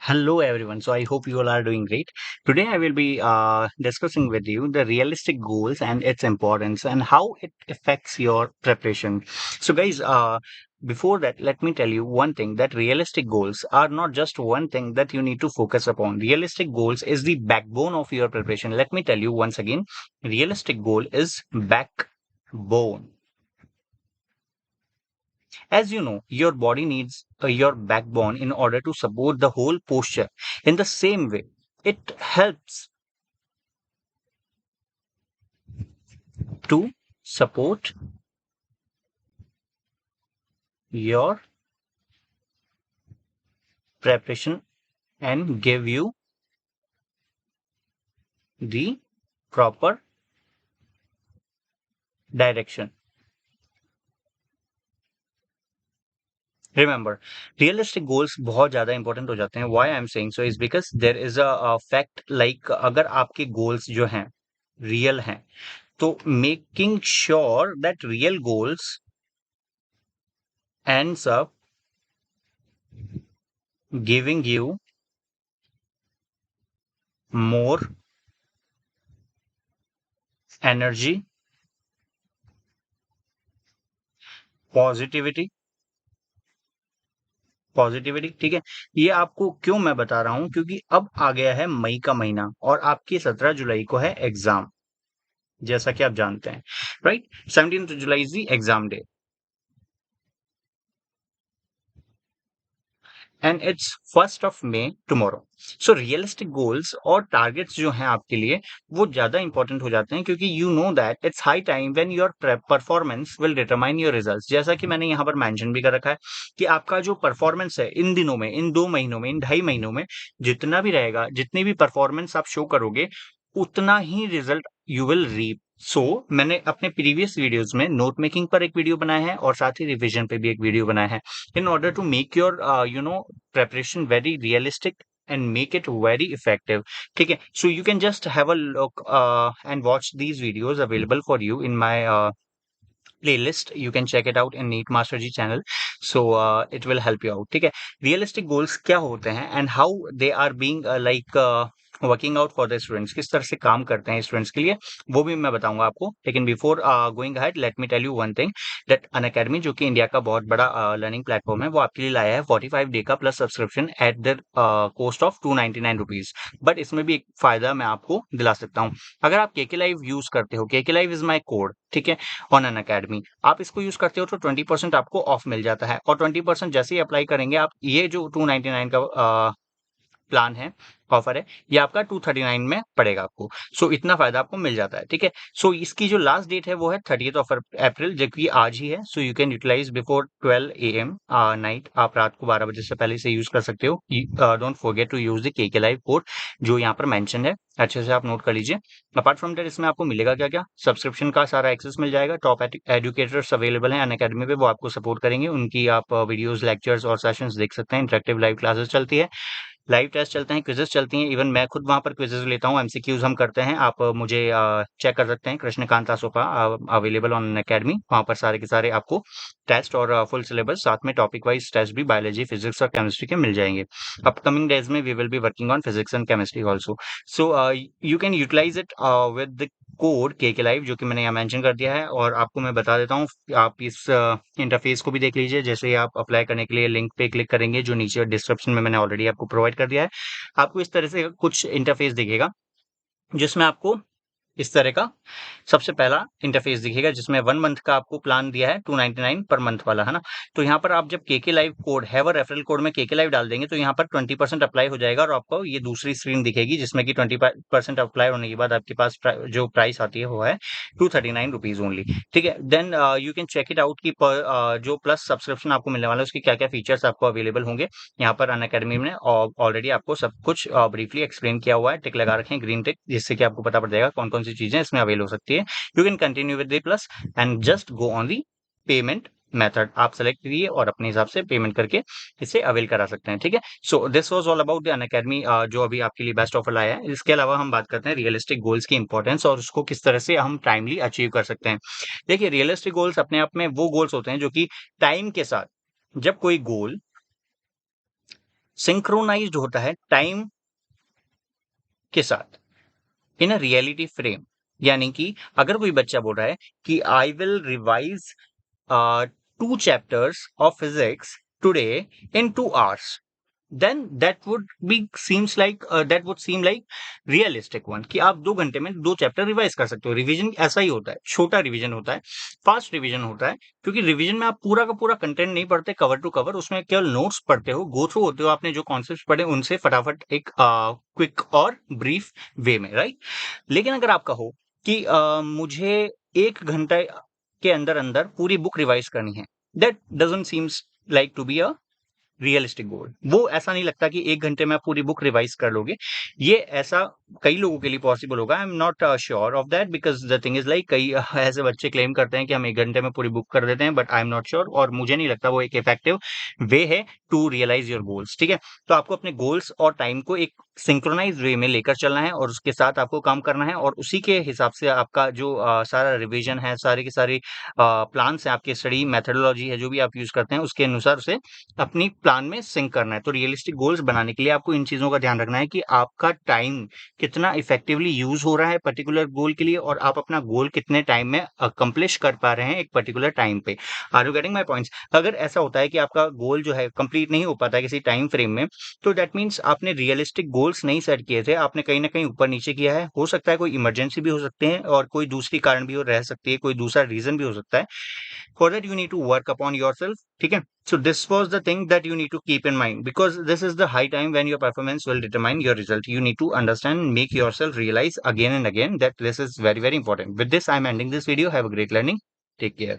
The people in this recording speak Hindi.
Hello everyone. So I hope you all are doing great. Today I will be discussing with you the realistic goals and its importance and how it affects your preparation. So guys, before that, let me tell you one thing that realistic goals are not just one thing that you need to focus upon. Realistic goals is the backbone of your preparation. Let me tell you once again, realistic goal is backbone. As you know, your body needs your backbone in order to support the whole posture. In the same way, it helps to support your preparation and give you the proper direction. Remember, realistic goals बहुत ज्यादा इंपॉर्टेंट हो जाते हैं. Why I am saying so is because there is a fact like अगर आपके goals जो हैं रियल हैं तो making sure that real goals ends up giving you more energy, positivity, positivity. ठीक है, ये आपको क्यों मैं बता रहा हूं, क्योंकि अब आ गया है मई का महीना और आपकी 17 जुलाई को है एग्जाम, जैसा कि आप जानते हैं. Right, 17 July is the exam day and it's 1 tomorrow. So realistic goals और टारगेट्स जो हैं आपके लिए वो ज्यादा इंपॉर्टेंट हो जाते हैं, क्योंकि you know that it's high time when your performance will determine your results. जैसा कि मैंने यहाँ पर मेंशन भी कर रखा है कि आपका जो परफॉर्मेंस है इन दिनों में, इन 2 महीनों में, इन 2.5 महीनों में जितना भी रहेगा, जितनी भी परफॉर्मेंस आप शो करोगे, उतना ही रिजल्ट यू विल रीप. सो मैंने अपने प्रीवियस वीडियोस में नोट मेकिंग पर एक वीडियो बनाया है और साथ ही रिवीजन पे भी एक वीडियो बनाया है in order to make your preparation very realistic and make it very effective. ठीक है, so you can just have a look and watch these videos available for you in my playlist. You can check it out in Neat Master G channel. So it will help you out. ठीक है, realistic goals क्या होते हैं and how they are being working out for the students, किस तरह से काम करते हैं स्टूडेंट्स के लिए, वो भी मैं बताऊंगा आपको. लेकिन before going ahead, let me tell you one thing that Unacademy, जो कि इंडिया का बहुत बड़ा लर्निंग प्लेटफॉर्म है, वो आपके लिए लाया है 45 डे का plus subscription at the cost of 299 rupees. But इसमें भी एक फायदा मैं आपको दिला सकता हूँ. अगर आप केके लाइव यूज करते हो, KK live is my code, ठीक है, ऑन अन अकेडमी, आप इसको यूज करते हो तो 20% आपको ऑफ मिल जाता है. और 20% जैसे ही अप्लाई करेंगे आप, ये जो 299 का प्लान है, ऑफर है, ये आपका 239 में पड़ेगा आपको. सो इतना फायदा आपको मिल जाता है. ठीक है, सो इसकी जो लास्ट डेट है वो है 30th ऑफ अप्रैल, जो कि आज ही है. So you can utilize before 12 AM night. आप रात को 12 बजे से पहले से यूज कर सकते हो. Don't forget to use the KK live code जो यहाँ पर मेंशन है, अच्छे से आप नोट कर लीजिए. अपार्ट फ्रॉम दैट इसमें आपको मिलेगा क्या क्या, सब्सक्रिप्शन का सारा एक्सेस मिल जाएगा. टॉप एजुकेटर्स अवेलेबल हैं अनअकैडमी पे, वो आपको सपोर्ट करेंगे. उनकी आप वीडियोस, लेक्चर्स और सेशंस देख सकते हैं. इंटरेक्टिव लाइव क्लासेस चलती है, लाइव टेस्ट चलते हैं, क्विजेस चलती हैं. इवन मैं खुद वहां पर क्विजेस लेता हूँ, एमसीक्यूज हम करते हैं. आप मुझे चेक कर सकते हैं, Krishnakant Asopa, available on academy. वहां पर सारे के सारे आपको टेस्ट और फुल सिलेबस, साथ में टॉपिक वाइज टेस्ट भी बायोलॉजी, फिजिक्स और केमिस्ट्री के मिल जाएंगे. अपकमिंग डेज में we will be working on physics and chemistry also. So you can utilize it with the code KK live, जो कि मैंने यहाँ मेंशन कर दिया है. और आपको मैं बता देता हूँ, आप इस इंटरफेस को भी देख लीजिए. जैसे ही आप अप्लाई करने के लिए लिंक पे क्लिक करेंगे, जो नीचे डिस्क्रिप्शन में मैंने ऑलरेडी आपको प्रोवाइड कर दिया है, आपको इस तरह से कुछ इंटरफेस दिखेगा, जिसमें आपको इस तरह का सबसे पहला इंटरफेस दिखेगा, जिसमें 1 मंथ का आपको प्लान दिया है 299 पर मंथ वाला, है ना. तो यहाँ पर आप जब केके लाइव कोड है वो रेफरल कोड में केके लाइव डाल देंगे तो यहाँ पर 20% अप्लाई हो जाएगा और आपको ये दूसरी स्क्रीन दिखेगी, जिसमें कि 20% अप्लाई होने के बाद आपके पास जो प्राइस आती है वो है 239 रुपीज ओनली. ठीक है, then you can check it out की जो प्लस सब्सक्रिप्शन आपको मिलने वाला है उसकी क्या क्या फीचर्स आपको अवेलेबल होंगे. यहाँ पर अनअकैडमी में ऑलरेडी आपको सब कुछ ब्रीफली एक्सप्लेन किया हुआ है. टिक लगा रखें, ग्रीन टिक, जिससे कि आपको पता पड़ जाएगा कौन कौन सी चीजें इसमें अवेल हो सकती है. You can continue with the plus and just go on the payment method. आप सेलेक्ट कीजिए और अपने हिसाब से पेमेंट करके इसे अवेल करा सकते हैं. ठीक है, so this was all about the Unacademy, जो अभी आपके लिए बेस्ट ऑफर लाया है. इसके अलावा हम बात करते हैं रियलिस्टिक गोल्स की इंपॉर्टेंस और उसको किस तरह से हम टाइमली अचीव कर सकते हैं. देखिए, रियलिस्टिक गोल्स अपने आप में वो गोल्स होते हैं जो कि टाइम के साथ, जब कोई गोल सिंक्रोनाइज्ड होता है टाइम के साथ इन अ रियलिटी फ्रेम। यानी कि अगर कोई बच्चा बोल रहा है कि I will revise 2 chapters of physics today in 2 hours, then that would seem like realistic one कि आप 2 घंटे में 2 चैप्टर रिवाइज कर सकते हो। रिवीजन ऐसा ही होता है, छोटा रिवीजन होता है, फास्ट रिवीजन होता है, क्योंकि रिवीजन में आप पूरा का पूरा कंटेंट नहीं पढ़ते कवर टू कवर, उसमें केवल नोट्स पढ़ते हो, गो थ्रू होते हो, आपने जो कॉन्सेप्ट पढ़े उनसे फटाफट एक क्विक और ब्रीफ वे में, राइट। लेकिन अगर आप कहो कि मुझे 1 घंटे के अंदर अंदर पूरी बुक रिवाइज करनी है, that doesn't seems like to be a realistic goal. वो ऐसा नहीं लगता कि 1 घंटे में आप पूरी बुक रिवाइज कर लोगे। ये ऐसा कई लोगों के लिए पॉसिबल होगा। I am not sure of that, because the thing is like कई ऐसे बच्चे क्लेम करते हैं कि हम 1 घंटे में पूरी बुक कर देते हैं, but I am not sure, और मुझे नहीं लगता वो एक इफेक्टिव वे है टू रियलाइज योर गोल्स। ठीक है, तो आपको अपने गोल्स और टाइम को एक सिंक्रोनाइज वे में लेकर चलना है, और उसके साथ आपको काम करना है, और उसी के हिसाब से आपका जो सारा रिविजन है, सारे के सारे प्लान्स हैं, आपके स्टडी मेथडोलॉजी है, जो भी आप यूज करते हैं, उसके अनुसार से अपनी प्लान में सिंक करना है। तो रियलिस्टिक गोल्स बनाने के लिए आपको इन चीजों का ध्यान रखना है कि आपका टाइम कितना इफेक्टिवली यूज हो रहा है पर्टिकुलर गोल के लिए, और आप अपना गोल कितने टाइम में अकम्प्लिश कर पा रहे हैं एक पर्टिकुलर टाइम पे। Are you getting my points? अगर ऐसा होता है कि आपका गोल जो है कंप्लीट नहीं हो पाता है किसी टाइम फ्रेम में, तो दैट मीन्स आपने रियलिस्टिक गोल्स नहीं सेट किए थे, आपने कहीं ना कहीं ऊपर नीचे किया है। हो सकता है कोई इमरजेंसी भी हो सकते हैं, और कोई दूसरी कारण भी रह सकती है, कोई दूसरा रीजन भी हो सकता है। For that, you need to work upon yourself. Okay, so this was the thing that you need to keep in mind, because this is the high time when your performance will determine your result. You need to understand and make yourself realize again and again that this is very, very important. With this, I'm ending this video. Have a great learning. Take care.